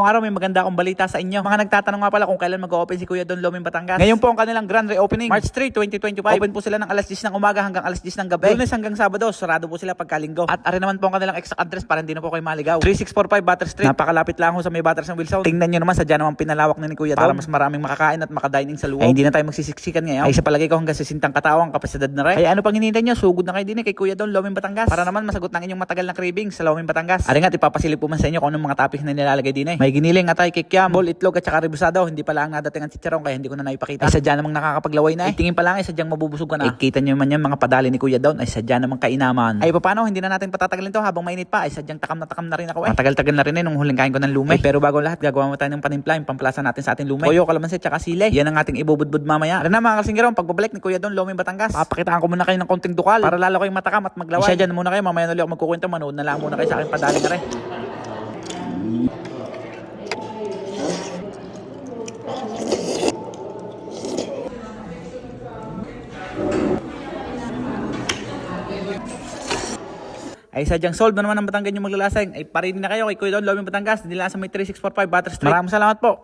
ngayong araw may maganda akong balita sa inyo. Mga nagtatanong nga pala kung kailan mag-open si Kuya Don Loming Batangas. Ngayon po ang kanilang grand reopening, March 3, 2025. Open po sila ng alas 10 ng umaga hanggang alas 10 ng gabi. Lunes hanggang Sabado, sarado po sila pagkalinggo. At ari naman po ang kanilang exact address para hindi na po kayo maligaw. 3645 Butter Street. Napakalapit lang ho sa may Butters ng Wilson. Tingnan nyo naman, sadya naman pinalawak na ni Kuya Don para mas maraming makakain at makadining sa luwag. Ay hindi na tayo magsisiksikan ngayon. Ay sa palagay ko hanggang 60 katawang kapasidad na rin. Ay ano pang hinihintay nyo? Sugod na kayo din kay Kuya Don Loming Batangas para naman masagot ng inyong matagal na cravings sa Loming Batangas. Ari nga ipapasilip po man sa inyo kung anong mga topics na nilalagay din eh. May giniling, atay, kikiam, bol, itlog at saka rebusado. Hindi pa lang nadating ang chicharon kaya hindi ko na naipakita. Ay sadya namang nakakapaglaway na eh. Tingin pa lang ay sadyang mabubusog ka na. Ay kita nyo man yan mga padali ni Kuya Don. Ay sadya namang kainaman. Ay paano hindi na natin patatagalin to habang mainit pa. Ay sadyang takam na rin ako eh. Matagal-tagal na rin eh nung huling kain ko ng lumay. Ay, pero bago lahat gagawa mo tayo ng panimpla, yung pamplasa natin sa ating lumay. Toyo, kalamansi, tsaka sile. Yan ang ating ibubudbud mamaya. Ano na mga kasinggero, pagbabalik ni Kuya Don Loming Batangas. Papakitaan ko muna kayo ng konting dukal para lalo kayong matakam at maglaway. Isa dyan muna kayo, mamaya na ulit ako magkukwento. Manood na lang muna kayo sa aking padali na rin. Ay sadyang solve na naman ang Batangan yung maglalasing. Ay parin na kayo kay Kuya Don Loming Batangas. Hindi lang sa may 3645 Butter Street. Maraming salamat po.